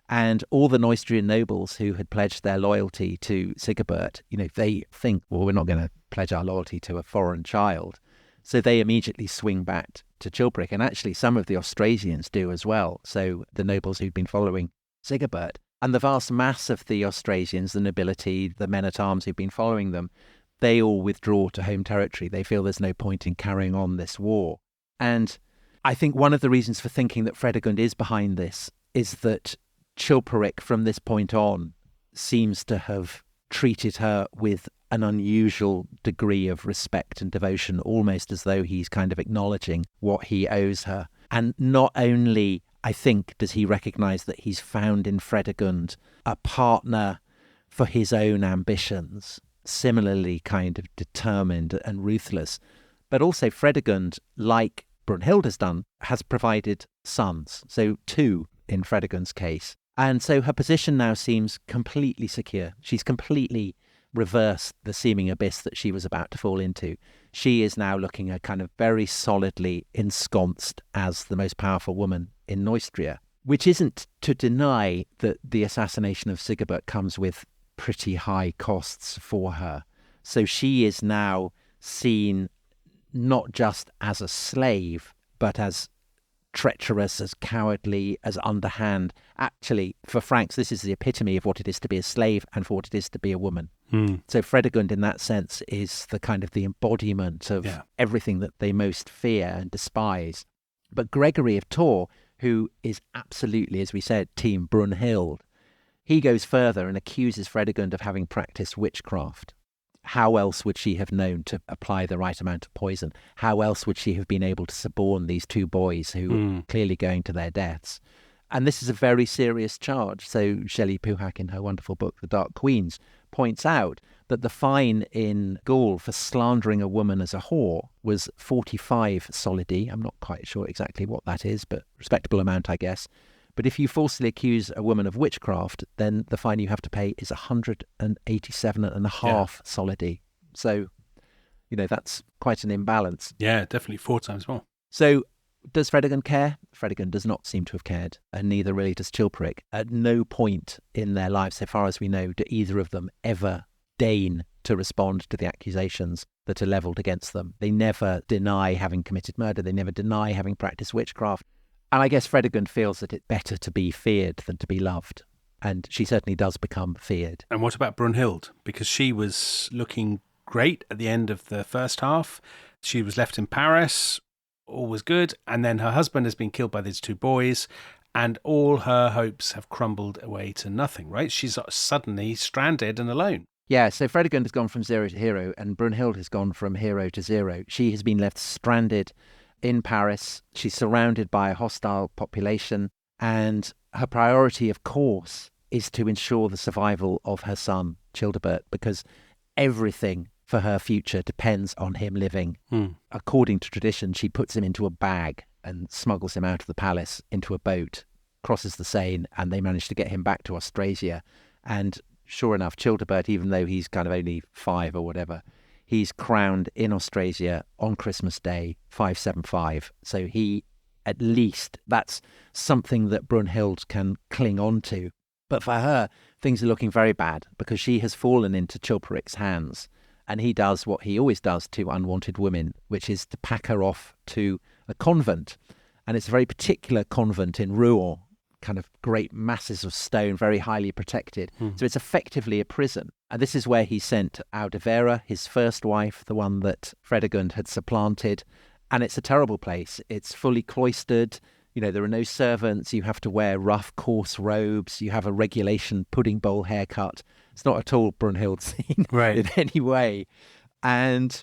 And all the Neustrian nobles who had pledged their loyalty to Sigebert, they think, well, we're not going to pledge our loyalty to a foreign child. So they immediately swing back to Chilperic. And actually, some of the Austrasians do as well. So the nobles who'd been following Sigebert. And the vast mass of the Austrasians, the nobility, the men-at-arms who've been following them, they all withdraw to home territory. They feel there's no point in carrying on this war. And I think one of the reasons for thinking that Fredegund is behind this is that Chilperic, from this point on, seems to have treated her with an unusual degree of respect and devotion, almost as though he's kind of acknowledging what he owes her. And not only, I think, does he recognise that he's found in Fredegund a partner for his own ambitions, similarly kind of determined and ruthless, but also Fredegund, like Brunhilda's done, has provided sons, so 2 in Fredegund's case. And so her position now seems completely secure. She's completely reversed the seeming abyss that she was about to fall into. She is now looking at kind of very solidly ensconced as the most powerful woman in Neustria, which isn't to deny that the assassination of Sigebert comes with pretty high costs for her. So she is now seen not just as a slave, but as treacherous, as cowardly, as underhand. Actually, for Franks, this is the epitome of what it is to be a slave and for what it is to be a woman. So Fredegund, in that sense, is the kind of the embodiment of everything that they most fear and despise. But Gregory of Tours, who is absolutely, as we said, Team Brunhild, he goes further and accuses Fredegund of having practiced witchcraft. How else would she have known to apply the right amount of poison? How else would she have been able to suborn these 2 boys who were clearly going to their deaths? And this is a very serious charge. So Shelley Puhack, in her wonderful book, The Dark Queens, points out that the fine in Gaul for slandering a woman as a whore was 45 solidi. I'm not quite sure exactly what that is, but respectable amount, I guess. But if you falsely accuse a woman of witchcraft, then the fine you have to pay is 187.5 solidi. So, that's quite an imbalance. Yeah, definitely 4 times more. So does Fredegund care? Fredegund does not seem to have cared, and neither really does Chilperic. At no point in their lives, so far as we know, do either of them ever deign to respond to the accusations that are levelled against them. They never deny having committed murder. They never deny having practiced witchcraft. And I guess Fredegund feels that it's better to be feared than to be loved. And she certainly does become feared. And what about Brunhild? Because she was looking great at the end of the first half. She was left in Paris. All was good. And then her husband has been killed by these 2 boys. And all her hopes have crumbled away to nothing, right? She's suddenly stranded and alone. Yeah, so Fredegund has gone from 0 to hero, and Brunhild has gone from hero to 0. She has been left stranded in Paris. She's surrounded by a hostile population, and her priority, of course, is to ensure the survival of her son, Childebert, because everything for her future depends on him living. According to tradition, she puts him into a bag and smuggles him out of the palace into a boat, crosses the Seine, and they manage to get him back to Austrasia. And sure enough, Childebert, even though he's kind of only 5 or whatever, he's crowned in Austrasia on Christmas Day, 575. So he, at least, that's something that Brunhild can cling on to. But for her, things are looking very bad because she has fallen into Chilperic's hands. And he does what he always does to unwanted women, which is to pack her off to a convent. And it's a very particular convent in Rouen, kind of great masses of stone, very highly protected. So it's effectively a prison. And this is where he sent Audovera, his first wife, the one that Fredegund had supplanted. And it's a terrible place. It's fully cloistered. You know, there are no servants. You have to wear rough, coarse robes. You have a regulation pudding bowl haircut. It's not at all Brunhilde scene in any way. And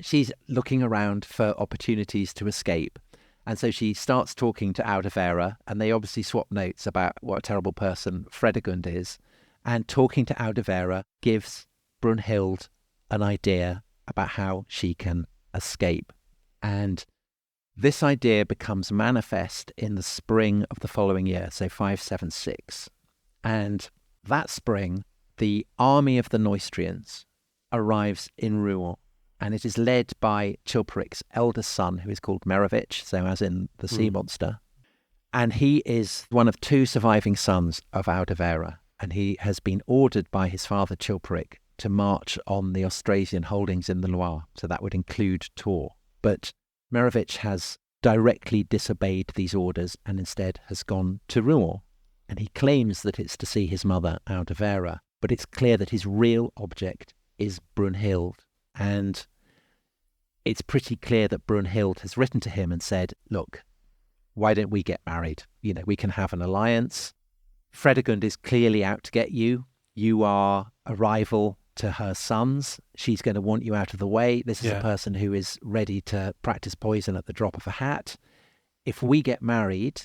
she's looking around for opportunities to escape. And so she starts talking to Audovera, and they obviously swap notes about what a terrible person Fredegund is. And talking to Audovera gives Brunhilde an idea about how she can escape. And this idea becomes manifest in the spring of the following year, so 576. And that spring, the army of the Neustrians arrives in Rouen, and it is led by Chilperic's eldest son, who is called Merivich, so as in the sea monster. And he is one of two surviving sons of Audovera, and he has been ordered by his father Chilperic to march on the Austrasian holdings in the Loire, so that would include Tours. But Merivich has directly disobeyed these orders and instead has gone to Rouen. And he claims that it's to see his mother, Audovera, but it's clear that his real object is Brunhilde. And it's pretty clear that Brunhilde has written to him and said, look, why don't we get married? You know, we can have an alliance. Fredegund is clearly out to get you. You are a rival to her sons. She's going to want you out of the way. This is a person who is ready to practice poison at the drop of a hat. If we get married,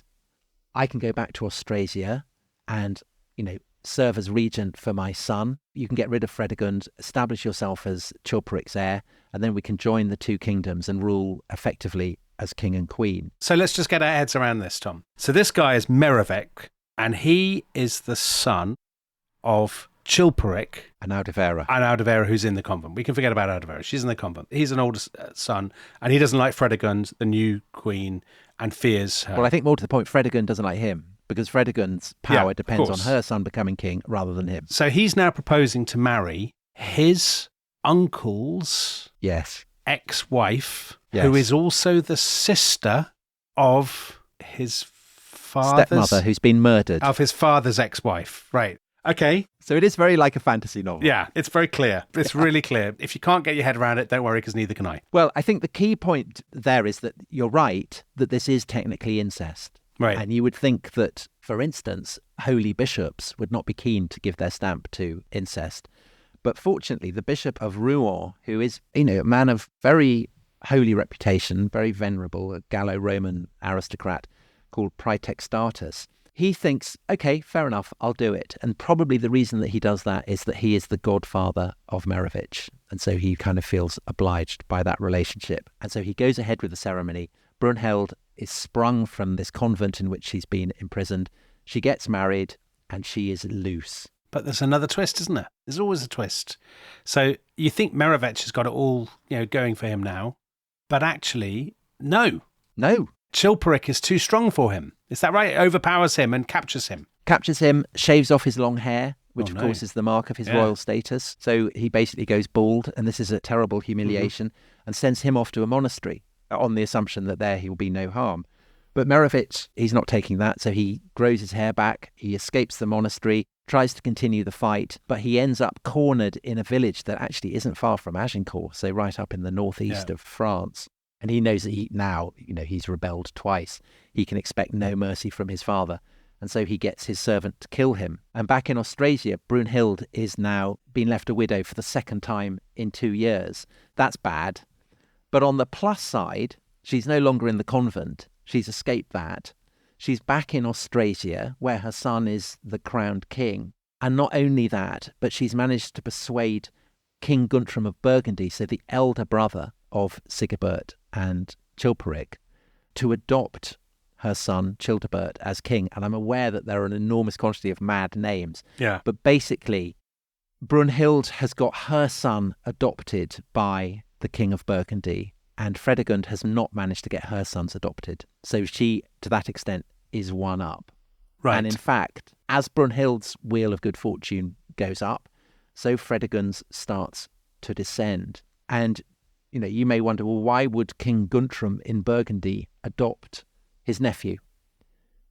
I can go back to Austrasia and, you know, serve as regent for my son. You can get rid of Fredegund, establish yourself as Chilperic's heir, and then we can join the two kingdoms and rule effectively as king and queen. So let's just get our heads around this, Tom. So this guy is Merivich, and he is the son of Chilperic and Audovera. And Audovera, who's in the convent. We can forget about Audovera. She's in the convent. He's an older son, and he doesn't like Fredegund, the new queen, and fears her. Well, I think more to the point, Fredegund doesn't like him, because Fredegund's power depends on her son becoming king rather than him. So he's now proposing to marry his uncle's ex-wife, who is also the sister of his father's... stepmother, who's been murdered. Of his father's ex-wife, right. Okay. So it is very like a fantasy novel. Yeah, it's very clear. It's really clear. If you can't get your head around it, don't worry, because neither can I. Well, I think the key point there is that you're right, that this is technically incest. Right. And you would think that, for instance, holy bishops would not be keen to give their stamp to incest. But fortunately, the Bishop of Rouen, who is, you know, a man of very holy reputation, very venerable, a Gallo-Roman aristocrat called Praetextatus, he thinks, okay, fair enough, I'll do it. And probably the reason that he does that is that he is the godfather of Merivich. And so he kind of feels obliged by that relationship. And so he goes ahead with the ceremony. Brunhilde is sprung from this convent in which she's been imprisoned. She gets married and she is loose. But there's another twist, isn't there? There's always a twist. So you think Merivich has got it all, you know, going for him now, but actually, no. No. Chilperic is too strong for him. Is that right? It overpowers him and captures him. Captures him, shaves off his long hair, which of course is the mark of his royal status. So he basically goes bald, and this is a terrible humiliation, and sends him off to a monastery on the assumption that there he will be no harm. But Merivich, he's not taking that, so he grows his hair back, he escapes the monastery, tries to continue the fight, but he ends up cornered in a village that actually isn't far from Agincourt, so right up in the northeast of France. And he knows that he's rebelled twice. He can expect no mercy from his father. And so he gets his servant to kill him. And back in Austrasia, Brunhilde is now been left a widow for the second time in 2 years. That's bad. But on the plus side, she's no longer in the convent. She's escaped that. She's back in Austrasia, where her son is the crowned king. And not only that, but she's managed to persuade King Guntram of Burgundy, so the elder brother of Sigebert and Chilperic, to adopt her son Childebert as king. And I'm aware that there are an enormous quantity of mad names. Yeah. But basically, Brunhilde has got her son adopted by the King of Burgundy, and Fredegund has not managed to get her sons adopted. So she, to that extent, is one up. Right. And in fact, As Brunhild's wheel of good fortune goes up, so Fredegund's starts to descend. And, you may wonder, well, why would King Guntram in Burgundy adopt his nephew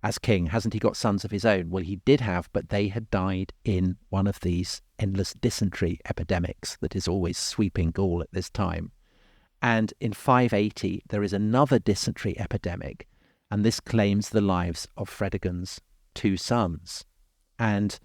as king? Hasn't he got sons of his own? Well, he did have, but they had died in one of these endless dysentery epidemics that is always sweeping Gaul at this time. And in 580, there is another dysentery epidemic, and this claims the lives of Fredegund's 2 sons. And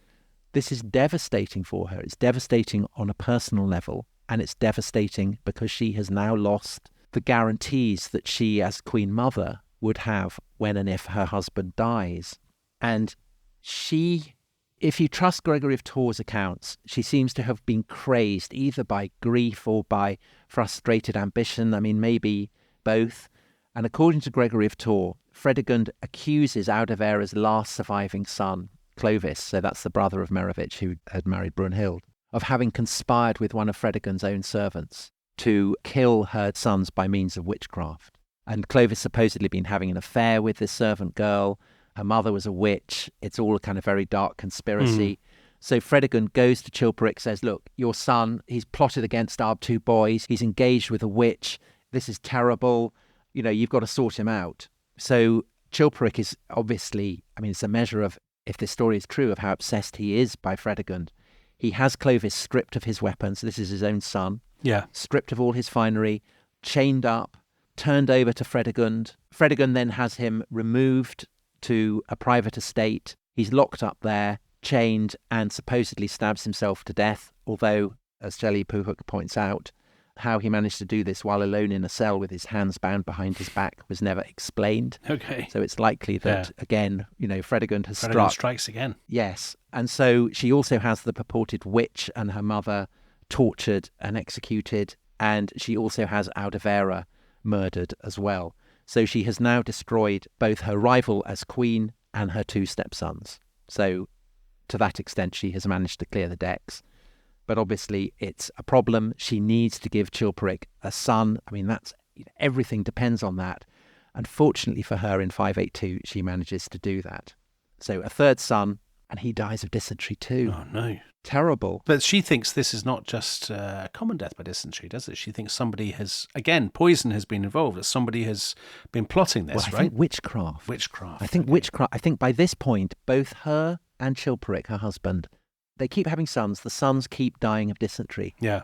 this is devastating for her. It's devastating on a personal level, and it's devastating because she has now lost the guarantees that she, as Queen Mother, would have when and if her husband dies. And she, if you trust Gregory of Tours' accounts, she seems to have been crazed either by grief or by frustrated ambition. I mean, maybe both. And according to Gregory of Tours, Fredegund accuses Audovera's last surviving son, Clovis, so that's the brother of Merowich who had married Brunhild, of having conspired with one of Fredegund's own servants to kill her sons by means of witchcraft. And Clovis supposedly been having an affair with this servant girl. Her mother was a witch. It's all a kind of very dark conspiracy. So Fredegund goes to Chilperic, says, look, your son, he's plotted against our 2 boys. He's engaged with a witch. This is terrible. You've got to sort him out. So Chilperic is obviously, it's a measure of, if this story is true, of how obsessed he is by Fredegund. He has Clovis stripped of his weapons. This is his own son. Yeah. Stripped of all his finery, chained up, turned over to Fredegund. Fredegund then has him removed to a private estate. He's locked up there, chained, and supposedly stabs himself to death, although, as Shelley Puhook points out, how he managed to do this while alone in a cell with his hands bound behind his back was never explained. Okay. So it's likely that, again, Fredegund has Fredegund strikes again. Yes. And so she also has the purported witch and her mother tortured and executed, and she also has Audovera murdered as well. So she has now destroyed both her rival as queen and her 2 stepsons. So to that extent, she has managed to clear the decks. But obviously, it's a problem. She needs to give Chilperic a son. That's everything depends on that. And fortunately for her, in 582, she manages to do that. So a 3rd son, and he dies of dysentery too. Oh, no. Terrible. But she thinks this is not just a common death by dysentery, does it? She thinks somebody has, again, poison has been involved, that somebody has been plotting this, I right? think witchcraft. Witchcraft. I think by this point, both her and Chilperic, her husband, they keep having sons. The sons keep dying of dysentery. Yeah.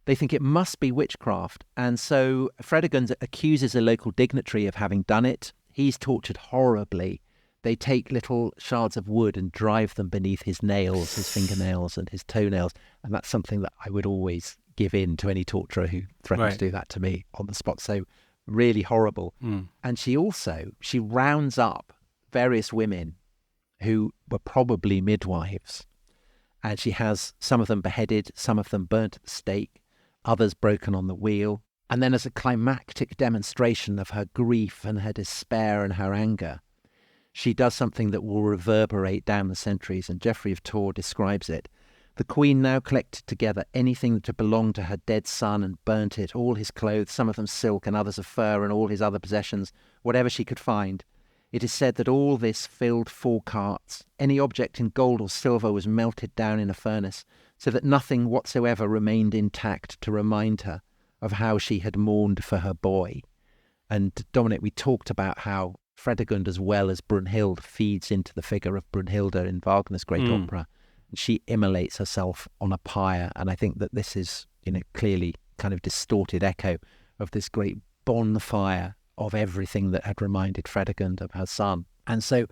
They think it must be witchcraft. And so Fredegund accuses a local dignitary of having done it. He's tortured horribly. They take little shards of wood and drive them beneath his nails, his fingernails and his toenails. And that's something that I would always give in to any torturer who threatened to do that to me on the spot. So really horrible. And she rounds up various women who were probably midwives. And she has some of them beheaded, some of them burnt at the stake, others broken on the wheel. And then as a climactic demonstration of her grief and her despair and her anger, she does something that will reverberate down the centuries, and Geoffrey of Tours describes it. The queen now collected together anything that had belonged to her dead son and burnt it, all his clothes, some of them silk and others of fur, and all his other possessions, whatever she could find. It is said that all this filled 4 carts. Any object in gold or silver was melted down in a furnace, so that nothing whatsoever remained intact to remind her of how she had mourned for her boy. And Dominic, we talked about how Fredegund, as well as Brunhild, feeds into the figure of Brunhilda in Wagner's great opera. And she immolates herself on a pyre. And I think that this is, clearly kind of distorted echo of this great bonfire of everything that had reminded Fredegund of her son. And so,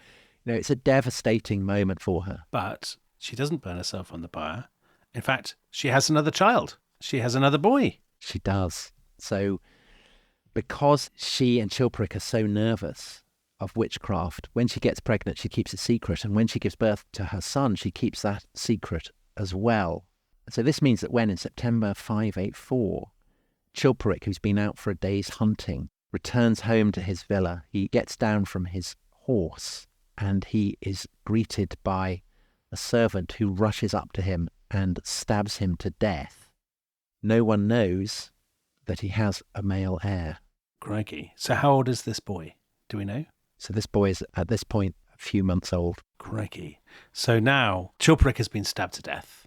it's a devastating moment for her. But she doesn't burn herself on the pyre. In fact, she has another child. She has another boy. She does. So because she and Chilperic are so nervous of witchcraft, when she gets pregnant, she keeps it secret. And when she gives birth to her son, she keeps that secret as well. So this means that when in September 584, Chilperic, who's been out for a day's hunting, returns home to his villa, he gets down from his horse and he is greeted by a servant who rushes up to him and stabs him to death. No one knows that he has a male heir. Crikey. So how old is this boy? Do we know? So this boy is, at this point, a few months old. Crikey. So now Chilperic has been stabbed to death.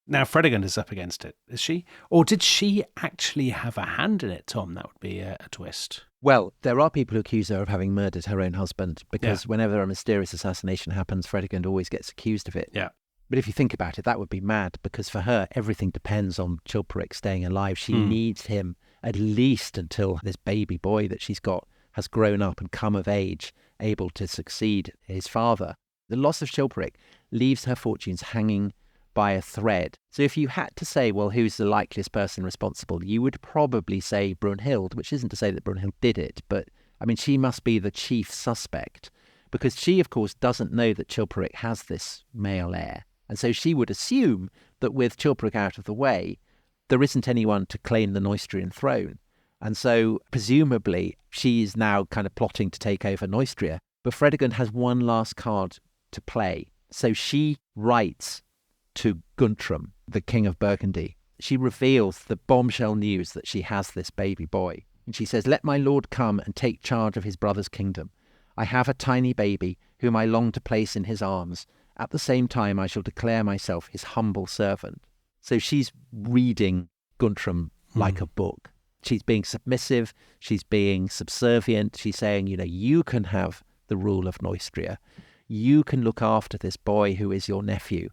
Now Fredegund is up against it, is she? Or did she actually have a hand in it, Tom? That would be a twist. Well, there are people who accuse her of having murdered her own husband because whenever a mysterious assassination happens, Fredegund always gets accused of it. Yeah. But if you think about it, that would be mad because for her, everything depends on Chilperic staying alive. She needs him at least until this baby boy that she's got has grown up and come of age, able to succeed his father. The loss of Chilperic leaves her fortunes hanging by a thread. So if you had to say, well, who's the likeliest person responsible, you would probably say Brunhild, which isn't to say that Brunhild did it, but I mean, she must be the chief suspect because she, of course, doesn't know that Chilperic has this male heir. And so she would assume that with Chilperic out of the way, there isn't anyone to claim the Neustrian throne. And so presumably she is now kind of plotting to take over Neustria. But Fredegund has one last card to play. So she writes to Guntram, the King of Burgundy. She reveals the bombshell news that she has this baby boy. And she says, "Let my lord come and take charge of his brother's kingdom. I have a tiny baby whom I long to place in his arms. At the same time, I shall declare myself his humble servant." So she's reading Guntram like a book. She's being submissive. She's being subservient. She's saying, you can have the rule of Neustria. You can look after this boy who is your nephew.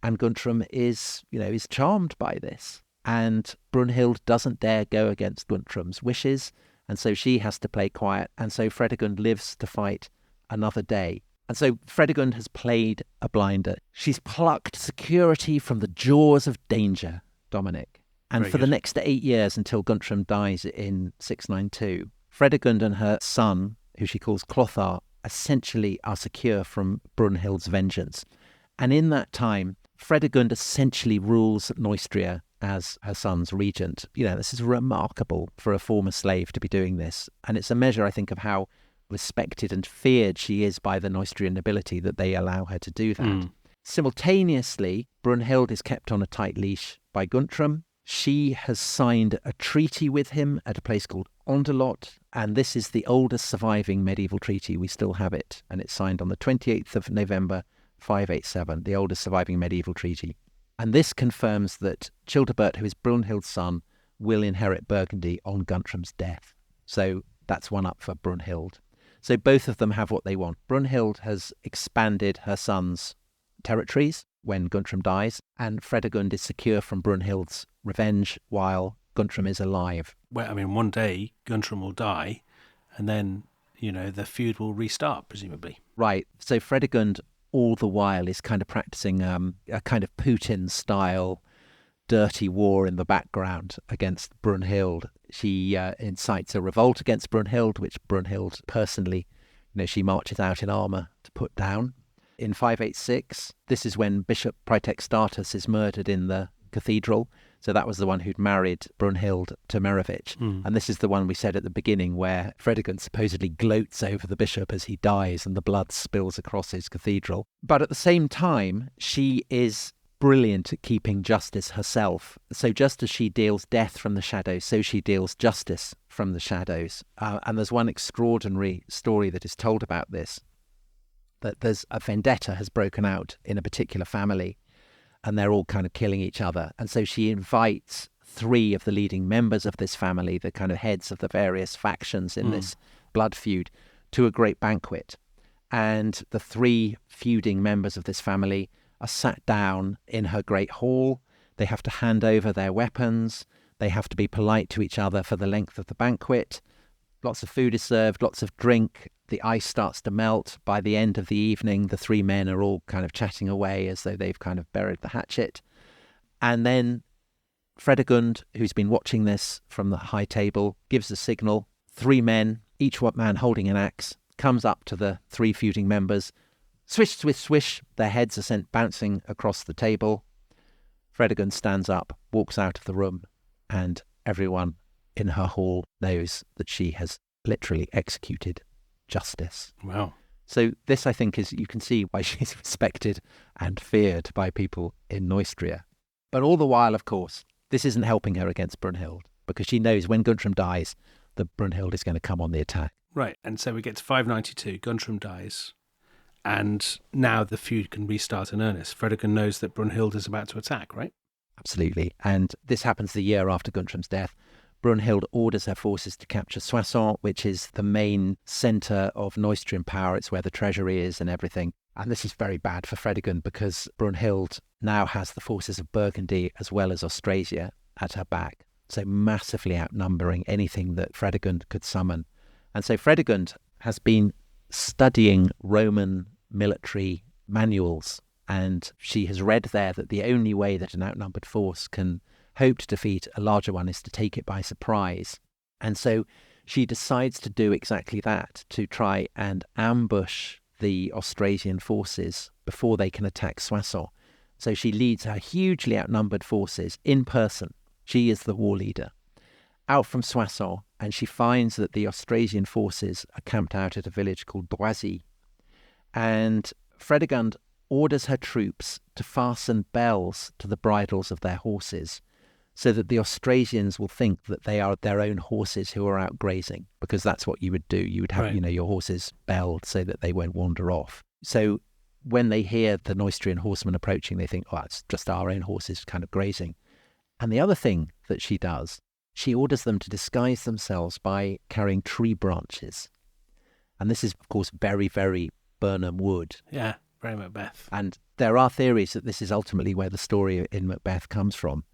And Guntram is charmed by this. And Brunhild doesn't dare go against Guntram's wishes. And so she has to play quiet. And so Fredegund lives to fight another day. And so Fredegund has played a blinder. She's plucked security from the jaws of danger, Dominic. And Very for good. the next 8 years until Guntram dies in 692, Fredegund and her son, who she calls Clothar, essentially are secure from Brunhild's vengeance. And in that time, Fredegund essentially rules Neustria as her son's regent. This is remarkable for a former slave to be doing this. And it's a measure, I think, of how respected and feared she is by the Neustrian nobility that they allow her to do that. Simultaneously, Brunhild is kept on a tight leash by Guntram. She has signed a treaty with him at a place called Audovera, and this is the oldest surviving medieval treaty. We still have it, and it's signed on the 28th of November 587, the oldest surviving medieval treaty. And this confirms that Childebert, who is Brunhild's son, will inherit Burgundy on Guntram's death. So that's one up for Brunhild. So both of them have what they want. Brunhild has expanded her son's territories when Guntram dies, and Fredegund is secure from Brunhild's revenge while Guntram is alive. Well, I mean, one day Guntram will die, and then, the feud will restart, presumably. Right. So Fredegund all the while is kind of practicing a kind of Putin-style dirty war in the background against Brunhild. She incites a revolt against Brunhild, which Brunhild personally, she marches out in armour to put down. In 586, this is when Bishop Praetextatus is murdered in the cathedral. So that was the one who'd married Brunhild to Merovich. And this is the one we said at the beginning where Fredegund supposedly gloats over the bishop as he dies and the blood spills across his cathedral. But at the same time, she is brilliant at keeping justice herself. So just as she deals death from the shadows, so she deals justice from the shadows. And there's one extraordinary story that is told about this, that there's a vendetta has broken out in a particular family and they're all kind of killing each other. And so she invites 3 of the leading members of this family, the kind of heads of the various factions in this blood feud, to a great banquet. And the 3 feuding members of this family are sat down in her great hall. They have to hand over their weapons. They have to be polite to each other for the length of the banquet. Lots of food is served, lots of drink. The ice starts to melt. By the end of the evening, the 3 men are all kind of chatting away as though they've kind of buried the hatchet. And then Fredegund, who's been watching this from the high table, gives the signal. 3 men, each one man holding an axe, comes up to the 3 feuding members. Swish, swish, swish, their heads are sent bouncing across the table. Fredegund stands up, walks out of the room, and everyone in her hall knows that she has literally executed justice. Wow. So this, I think, is, you can see why she's respected and feared by people in Neustria. But all the while, of course, this isn't helping her against Brunhild, because she knows when Guntram dies, that Brunhild is going to come on the attack. Right, and so we get to 592, Guntram dies, And now the feud can restart in earnest. Fredegund knows that Brunhild is about to attack, right? Absolutely. And this happens the year after Guntram's death. Brunhild orders her forces to capture Soissons, which is the main centre of Neustrian power. It's where the treasury is and everything. And this is very bad for Fredegund because Brunhild now has the forces of Burgundy as well as Austrasia at her back. So massively outnumbering anything that Fredegund could summon. And so Fredegund has been studying Roman military manuals, and she has read there that the only way that an outnumbered force can hope to defeat a larger one is to take it by surprise. And so she decides to do exactly that, to try and ambush the Austrasian forces before they can attack Soissons. So she leads her hugely outnumbered forces in person. She is the war leader, out from Soissons, and she finds that the Austrasian forces are camped out at a village called Boisy. And Fredegund orders her troops to fasten bells to the bridles of their horses so that the Austrasians will think that they are their own horses who are out grazing, because that's what you would do. You would have, Right. your horses belled so that they won't wander off. So when they hear the Neustrian horsemen approaching, they think, oh, it's just our own horses kind of grazing. And the other thing that she does, she orders them to disguise themselves by carrying tree branches. And this is, of course, very, very Burnham Wood. Yeah, very Macbeth. And there are theories that this is ultimately where the story in Macbeth comes from.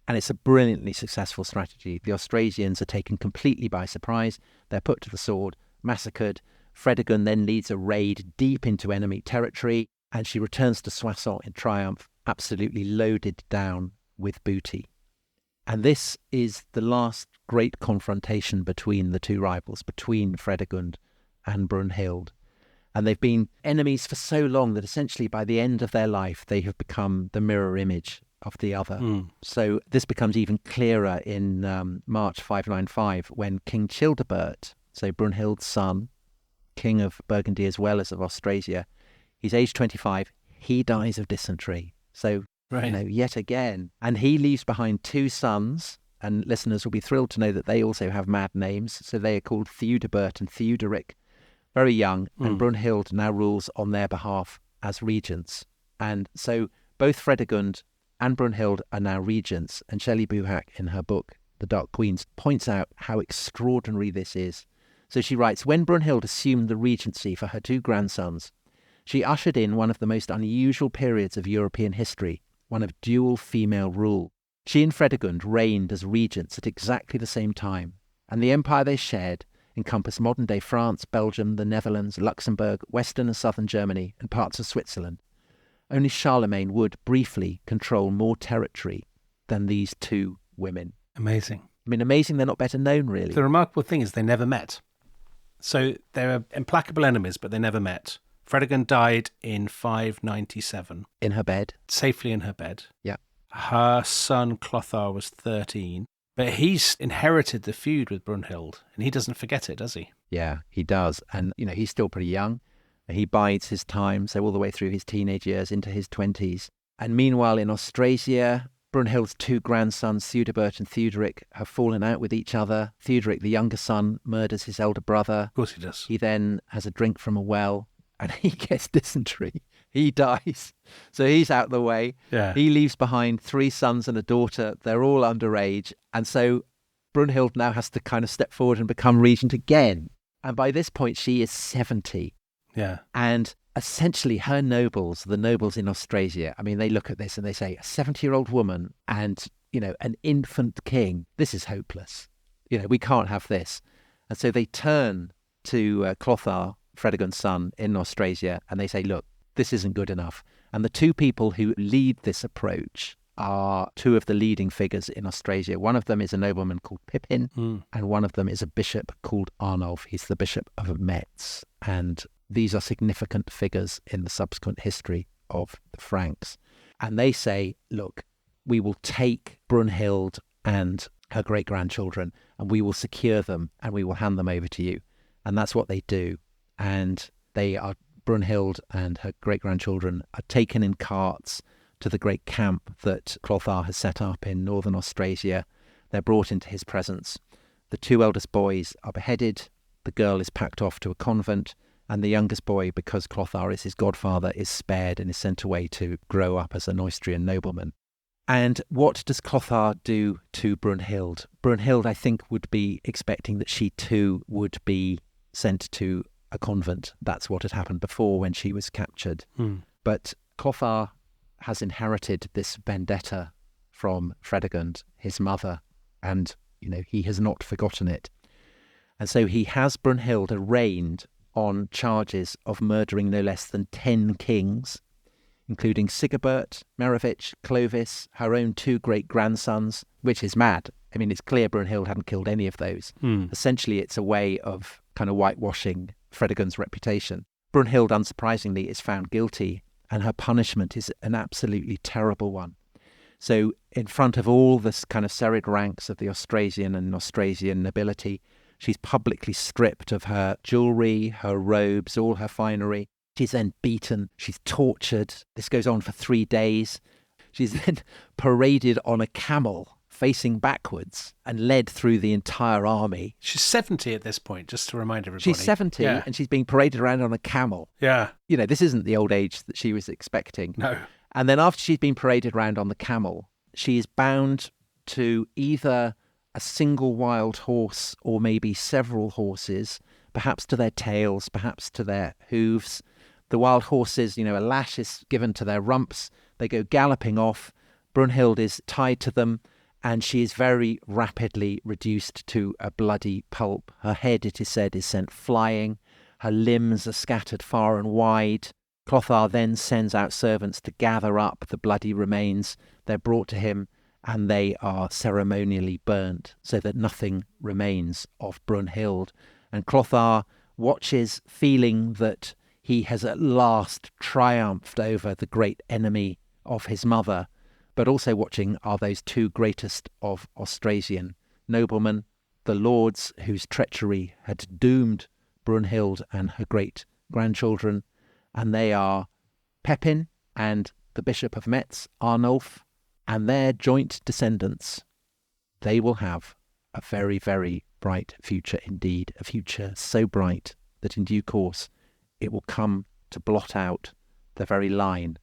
And it's a brilliantly successful strategy. The Austrasians are taken completely by surprise. They're put to the sword, massacred. Fredegund then leads a raid deep into enemy territory, and she returns to Soissons in triumph, absolutely loaded down with booty. And this is the last great confrontation between the two rivals, between Fredegund and Brunhild. And they've been enemies for so long that essentially by the end of their life, they have become the mirror image of the other. So this becomes even clearer in March 595 when King Chilperic, so Brunhild's son, king of Burgundy as well as of Austrasia, he's aged 25, he dies of dysentery. So, Right. yet again. And he leaves behind two sons, and listeners will be thrilled to know that they also have mad names. So they are called Theudebert and Theuderic, very young, and Brunhild now rules on their behalf as regents. And so both Fredegund and Brunhild are now regents, and Shelley Buhak in her book The Dark Queens points out how extraordinary this is. So she writes, when Brunhild assumed the regency for her two grandsons, she ushered in one of the most unusual periods of European history, one of dual female rule. She and Fredegund reigned as regents at exactly the same time, and the empire they shared encompassed modern-day France, Belgium, the Netherlands, Luxembourg, western and southern Germany, and parts of Switzerland. Only Charlemagne would briefly control more territory than these two women. Amazing. I mean, amazing they're not better known, really. The remarkable thing is they never met. So they were implacable enemies, but they never met. Fredegund died in 597. In her bed. Safely in her bed. Yeah. Her son Clothar was 13. But he's inherited the feud with Brunhild, and he doesn't forget it, does he? Yeah, he does. And, he's still pretty young. He bides his time, so all the way through his teenage years into his 20s. And meanwhile, in Austrasia, Brunhild's two grandsons, Theudebert and Theuderic, have fallen out with each other. Theuderic, the younger son, murders his elder brother. Of course he does. He then has a drink from a well, and he gets dysentery. He dies. So he's out the way. Yeah. He leaves behind three sons and a daughter. They're all underage. And so Brunhild now has to kind of step forward and become regent again. And by this point, she is 70. Yeah. And essentially her nobles, the nobles in Austrasia, I mean, they look at this and they say, a 70-year-old woman and, an infant king, this is hopeless. We can't have this. And so they turn to Clothar, Fredegund's son in Austrasia, and they say, look, this isn't good enough. And the two people who lead this approach are two of the leading figures in Austrasia. One of them is a nobleman called Pippin, and one of them is a bishop called Arnulf. He's the Bishop of Metz. And these are significant figures in the subsequent history of the Franks. And they say, look, we will take Brunhild and her great-grandchildren, and we will secure them, and we will hand them over to you. And that's what they do. And Brunhild and her great-grandchildren are taken in carts to the great camp that Clothar has set up in northern Austrasia. They're brought into his presence. The two eldest boys are beheaded. The girl is packed off to a convent, And the youngest boy, because Clothar is his godfather, is spared and is sent away to grow up as a Neustrian nobleman. And what does Clothar do to Brunhild? Brunhild, I think, would be expecting that she too would be sent to a convent. That's what had happened before when she was captured. But Clothar has inherited this vendetta from Fredegund, his mother, and, he has not forgotten it. And so he has Brunhild arraigned on charges of murdering no less than 10 kings, including Sigebert, Merovich, Clovis, her own 2 great-grandsons, which is mad. I mean, it's clear Brunhild hadn't killed any of those. Essentially, it's a way of kind of whitewashing Fredegund's reputation. Brunhild, unsurprisingly, is found guilty, and her punishment is an absolutely terrible one. So in front of all this kind of serried ranks of the Austrasian and Austrasian nobility, she's publicly stripped of her jewellery, her robes, all her finery. She's then beaten. She's tortured. This goes on for 3 days. She's then paraded on a camel facing backwards and led through the entire army. She's 70 at this point, just to remind everybody. She's 70 and she's being paraded around on a camel. Yeah. This isn't the old age that she was expecting. No. And then after she's been paraded around on the camel, she is bound to either a single wild horse or maybe several horses, perhaps to their tails, perhaps to their hooves. The wild horses, a lash is given to their rumps. They go galloping off. Brunhild is tied to them, and she is very rapidly reduced to a bloody pulp. Her head, it is said, is sent flying. Her limbs are scattered far and wide. Clothar then sends out servants to gather up the bloody remains. They're brought to him, and they are ceremonially burnt so that nothing remains of Brunhild. And Clothar watches, feeling that he has at last triumphed over the great enemy of his mother, but also watching are those 2 greatest of Austrasian noblemen, the lords whose treachery had doomed Brunhild and her great-grandchildren, and they are Pepin and the Bishop of Metz, Arnulf, and their joint descendants. They will have a very, very bright future indeed, a future so bright that in due course it will come to blot out the very line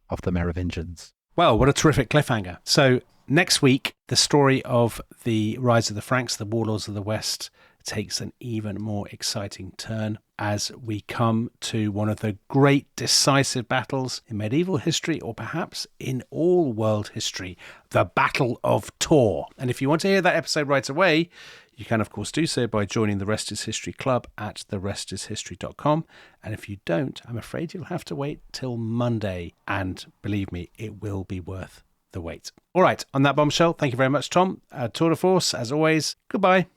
of the Merovingians. Well, what a terrific cliffhanger. So next week, the story of the rise of the Franks, the Warlords of the West, takes an even more exciting turn as we come to one of the great decisive battles in medieval history, or perhaps in all world history, the Battle of Tor. And if you want to hear that episode right away, you can, of course, do so by joining the Rest is History Club at therestishistory.com. And if you don't, I'm afraid you'll have to wait till Monday. And believe me, it will be worth the wait. All right, on that bombshell, thank you very much, Tom. Tour de force, as always. Goodbye.